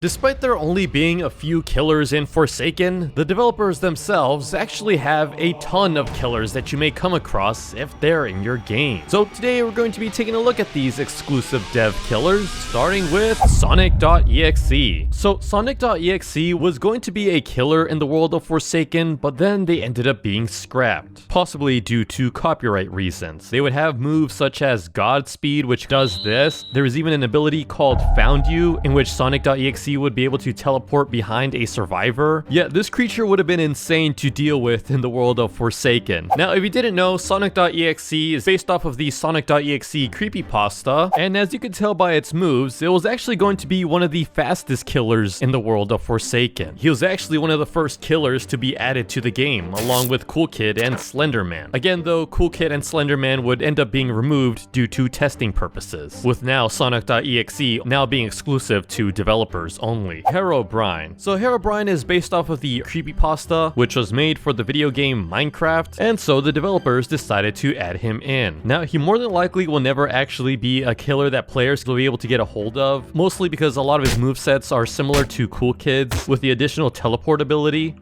Despite there only being a few killers in Forsaken, the developers themselves actually have a ton of killers that you may come across if they're in your game. So today we're going to be taking a look at these exclusive dev killers, starting with SONIC.EXE. So SONIC.EXE was going to be a killer in the world of Forsaken, but then they ended up being scrapped, possibly due to copyright reasons. They would have moves such as Godspeed, which does this. There is even an ability called Found You, in which SONIC.EXE would be able to teleport behind a survivor. Yet this creature would have been insane to deal with in the world of Forsaken. Now, if you didn't know, Sonic.exe is based off of the Sonic.exe creepypasta, and as you can tell by its moves, it was actually going to be one of the fastest killers in the world of Forsaken. He was actually one of the first killers to be added to the game, along with Cool Kid and SLENDERMAN. Again though, Cool Kid and SLENDERMAN would end up being removed due to testing purposes, with now Sonic.exe now being exclusive to developers only. HEROBRINE. So HEROBRINE is based off of the creepypasta, which was made for the video game Minecraft, and so the developers decided to add him in. Now, he more than likely will never actually be a killer that players will be able to get a hold of, mostly because a lot of his movesets are similar to Cool Kid's, with the additional teleport ability.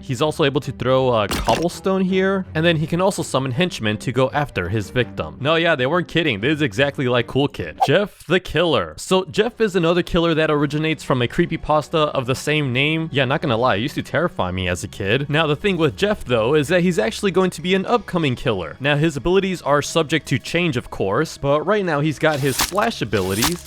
He's also able to throw a cobblestone here, and then he can also summon henchmen to go after his victim. No, yeah, they weren't kidding. This is exactly like Cool Kid. Jeff the Killer. So Jeff is another killer that originates from a creepypasta of the same name. Yeah, not gonna lie, it used to terrify me as a kid. Now, the thing with Jeff though is that he's actually going to be an upcoming killer. Now, his abilities are subject to change, of course, but right now he's got his slash abilities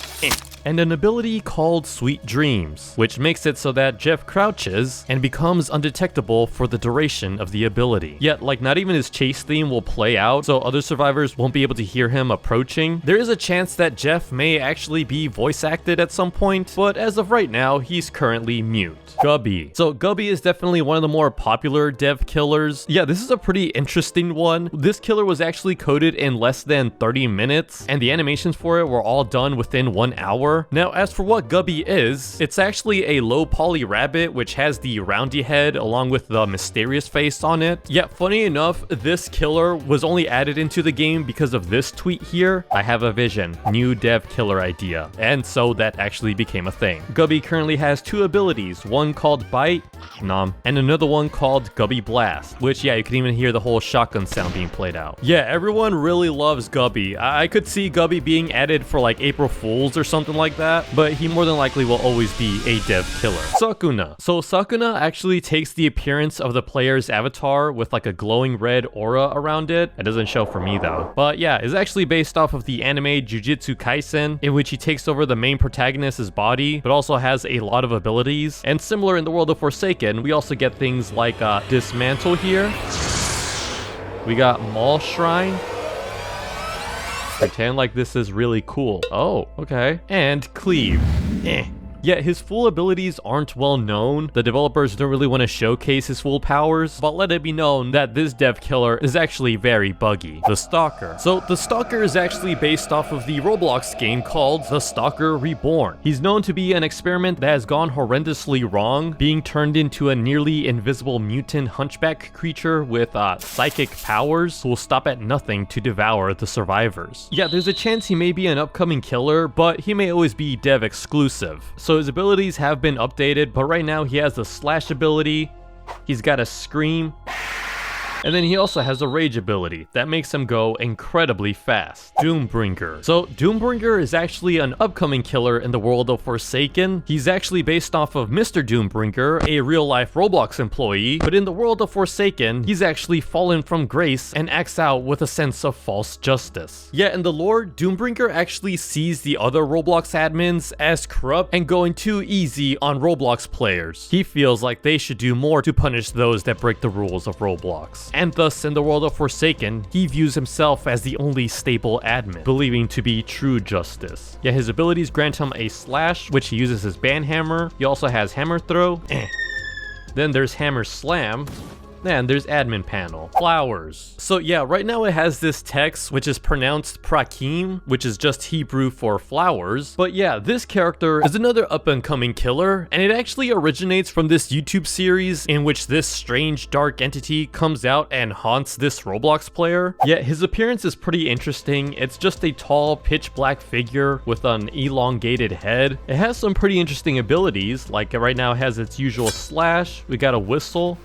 and an ability called Sweet Dreams, which makes it so that Jeff crouches and becomes undetectable for the duration of the ability. Yet, like, not even his chase theme will play out, so other survivors won't be able to hear him approaching. There is a chance that Jeff may actually be voice acted at some point, but as of right now, he's currently mute. GUBBY. So GUBBY is definitely one of the more popular dev killers. Yeah, this is a pretty interesting one. This killer was actually coded in less than 30 minutes, and the animations for it were all done within 1 hour. Now, as for what GUBBY is, it's actually a low poly rabbit which has the roundy head along with the mysterious face on it. Yet, funny enough, this killer was only added into the game because of this tweet here. I have a vision, new dev killer idea. And so that actually became a thing. GUBBY currently has 2 abilities, one called Bite, nom, and another one called GUBBY Blast, which, yeah, you can even hear the whole shotgun sound being played out. Yeah, everyone really loves GUBBY. I could see GUBBY being added for like April Fools or something like that, but he more than likely will always be a dev killer. Sukuna. So Sukuna actually takes the appearance of the player's avatar with like a glowing red aura around it. It doesn't show for me though. But yeah, it's actually based off of the anime Jujutsu Kaisen, in which he takes over the main protagonist's body, but also has a lot of abilities. And similar in the world of Forsaken, we also get things like Dismantle here. We got Mall Shrine. Pretend like this is really cool. Oh, okay. And Cleave. Yet his full abilities aren't well known. The developers don't really want to showcase his full powers, but let it be known that this dev killer is actually very buggy. The Stalker. So the Stalker is actually based off of the Roblox game called The Stalker Reborn. He's known to be an experiment that has gone horrendously wrong, being turned into a nearly invisible mutant hunchback creature with psychic powers who will stop at nothing to devour the survivors. Yeah, there's a chance he may be an upcoming killer, but he may always be dev exclusive. So his abilities have been updated, but right now he has a slash ability, he's got a scream, and then he also has a rage ability that makes him go incredibly fast. Doombringer. So Doombringer is actually an upcoming killer in the world of Forsaken. He's actually based off of Mr. Doombringer, a real-life Roblox employee, but in the world of Forsaken, he's actually fallen from grace and acts out with a sense of false justice. Yet in the lore, Doombringer actually sees the other Roblox admins as corrupt and going too easy on Roblox players. He feels like they should do more to punish those that break the rules of Roblox. And thus, in the world of Forsaken, he views himself as the only stable admin, believing to be true justice. Yet his abilities grant him a slash, which he uses his ban hammer. He also has hammer throw. Then there's hammer slam. And there's admin panel. Flowers. So yeah, right now it has this text which is pronounced prakim, which is just Hebrew for flowers. But yeah, this character is another up-and-coming killer, and it actually originates from this YouTube series in which this strange dark entity comes out and haunts this Roblox player. Yet his appearance is pretty interesting. It's just a tall, pitch black figure with an elongated head. It has some pretty interesting abilities, like right now it has its usual slash, we got a whistle,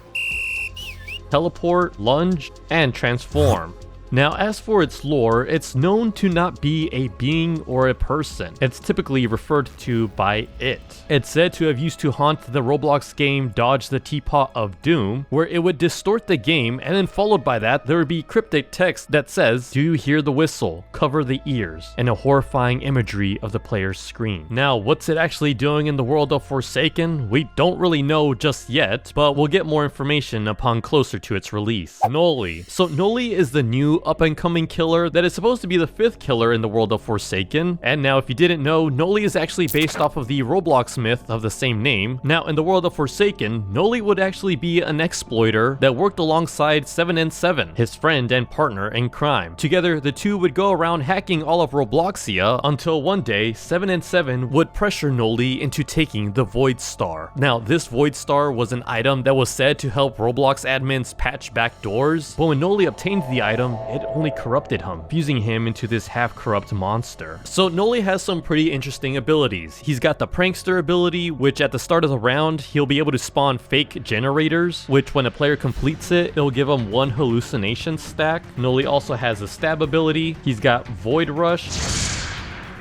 teleport, lunge, and transform. Now, as for its lore, it's known to not be a being or a person. It's typically referred to by it. It's said to have used to haunt the Roblox game Dodge the Teapot of Doom, where it would distort the game, and then followed by that, there would be cryptic text that says, "Do you hear the whistle? Cover the ears," and a horrifying imagery of the player's screen. Now, what's it actually doing in the world of Forsaken? We don't really know just yet, but we'll get more information upon closer to its release. Noli. So Noli is the new up-and-coming killer that is supposed to be the 5th killer in the world of Forsaken. And now, if you didn't know, Noli is actually based off of the Roblox myth of the same name. Now, in the world of Forsaken, Noli would actually be an exploiter that worked alongside 7n7, his friend and partner in crime. Together, the two would go around hacking all of Robloxia until one day, 7n7 would pressure Noli into taking the Void Star. Now, this Void Star was an item that was said to help Roblox admins patch backdoors, but when Noli obtained the item, it only corrupted him, fusing him into this half-corrupt monster. So Noli has some pretty interesting abilities. He's got the Prankster ability, which at the start of the round, he'll be able to spawn fake generators, which when a player completes it, it'll give him 1 hallucination stack. Noli also has a stab ability. He's got Void Rush.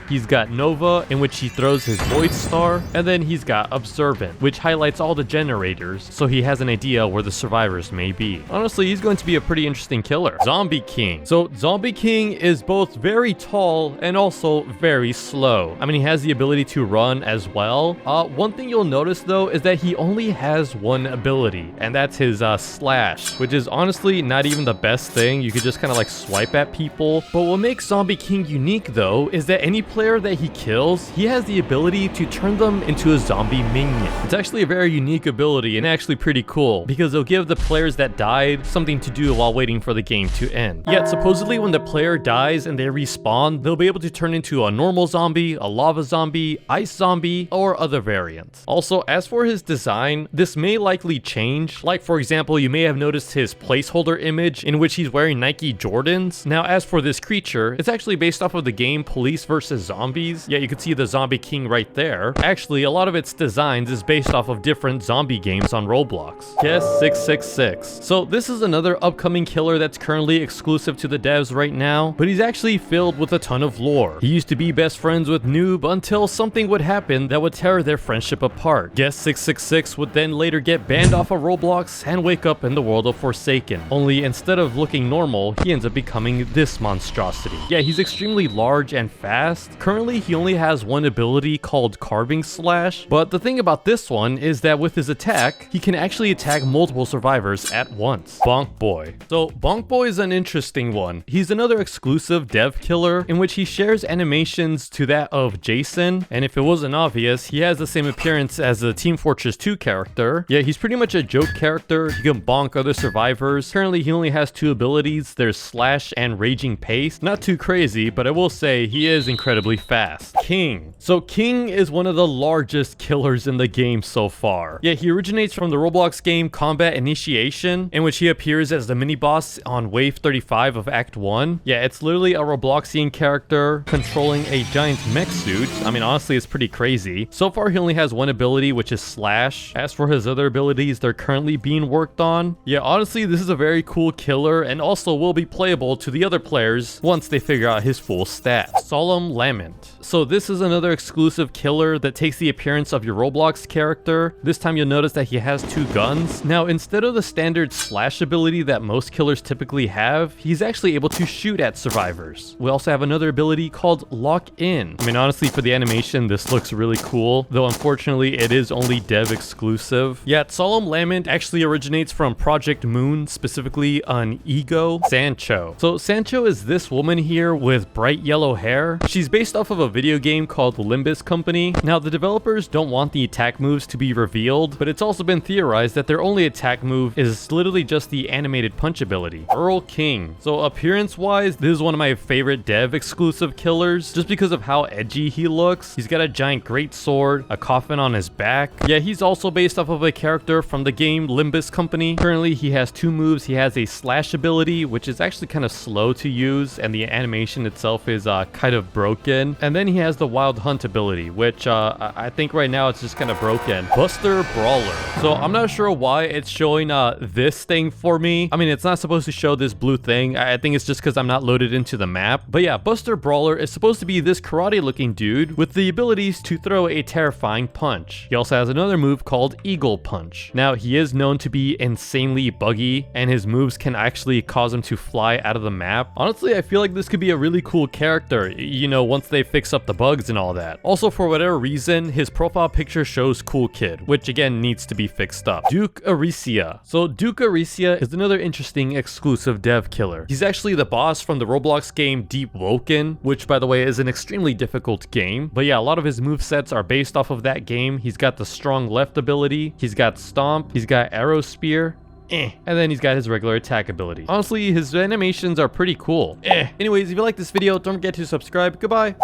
He's got Nova, in which he throws his Void Star, and then he's got Observant, which highlights all the generators, so he has an idea where the survivors may be. Honestly, he's going to be a pretty interesting killer. Zombie King. So Zombie King is both very tall and also very slow. I mean, he has the ability to run as well. One thing you'll notice though is that he only has one ability, and that's his slash, which is honestly not even the best thing. You could just kind of like swipe at people. But what makes Zombie King unique though is that any player that he kills, he has the ability to turn them into a zombie minion. It's actually a very unique ability and actually pretty cool because it'll give the players that died something to do while waiting for the game to end. Yet supposedly when the player dies and they respawn, they'll be able to turn into a normal zombie, a lava zombie, ice zombie, or other variants. Also, as for his design, this may likely change. Like for example, you may have noticed his placeholder image in which he's wearing Nike Jordans. Now as for this creature, it's actually based off of the game Police vs. Zombies. Yeah, you can see the Zombie King right there. Actually, a lot of its designs is based off of different zombie games on Roblox. Guess 666. So this is another upcoming killer that's currently exclusive to the devs right now, but he's actually filled with a ton of lore. He used to be best friends with Noob until something would happen that would tear their friendship apart. Guess 666 would then later get banned off of Roblox and wake up in the world of Forsaken. Only instead of looking normal, he ends up becoming this monstrosity. Yeah, he's extremely large and fast. Currently, he only has one ability called Carving Slash, but the thing about this one is that with his attack, he can actually attack multiple survivors at once. Bonk Boy. So Bonk Boy is an interesting one. He's another exclusive dev killer in which he shares animations to that of Jason, and if it wasn't obvious, he has the same appearance as the Team Fortress 2 character. Yeah, he's pretty much a joke character. He can bonk other survivors. Currently, he only has 2 abilities. There's Slash and Raging Pace. Not too crazy, but I will say he is incredibly fast. King. So King is one of the largest killers in the game so far. Yeah, he originates from the Roblox game Combat Initiation, in which he appears as the mini-boss on Wave 35 of Act 1. Yeah, it's literally a Robloxian character controlling a giant mech suit. I mean, honestly, it's pretty crazy. So far, he only has one ability, which is Slash. As for his other abilities, they're currently being worked on. Yeah, honestly, this is a very cool killer and also will be playable to the other players once they figure out his full stats. Solemn Lament. So this is another exclusive killer that takes the appearance of your Roblox character. This time you'll notice that he has 2 guns. Now, instead of the standard slash ability that most killers typically have, he's actually able to shoot at survivors. We also have another ability called Lock In. I mean, honestly, for the animation, this looks really cool, though unfortunately it is only dev exclusive. Yet Solemn Lament actually originates from Project Moon, specifically on Ego Sancho. So Sancho is this woman here with bright yellow hair. She's basically based off of a video game called Limbus Company. Now, the developers don't want the attack moves to be revealed, but it's also been theorized that their only attack move is literally just the animated punch ability. Earl King. So appearance-wise, this is one of my favorite dev exclusive killers, just because of how edgy he looks. He's got a giant great sword, a coffin on his back. Yeah, he's also based off of a character from the game Limbus Company. Currently, he has two moves. He has a slash ability, which is actually kind of slow to use, and the animation itself is kind of broken. And then he has the Wild Hunt ability, which I think right now it's just kind of broken. Buster Brawler. So I'm not sure why it's showing this thing for me. I mean, it's not supposed to show this blue thing. I think it's just because I'm not loaded into the map. But yeah, Buster Brawler is supposed to be this karate looking dude with the abilities to throw a terrifying punch. He also has another move called Eagle Punch. Now, he is known to be insanely buggy, and his moves can actually cause him to fly out of the map. Honestly, I feel like this could be a really cool character, you know, once they fix up the bugs and all that. Also, for whatever reason, his profile picture shows Cool Kid, which again needs to be fixed up. Duke Aricia. So Duke Aricia is another interesting exclusive dev killer. He's actually the boss from the Roblox game Deep Woken, which by the way is an extremely difficult game. But yeah, a lot of his movesets are based off of that game. He's got the strong left ability, he's got Stomp, he's got Arrow Spear, and then he's got his regular attack ability. Honestly, his animations are pretty cool. Anyways, if you like this video, don't forget to subscribe. Goodbye.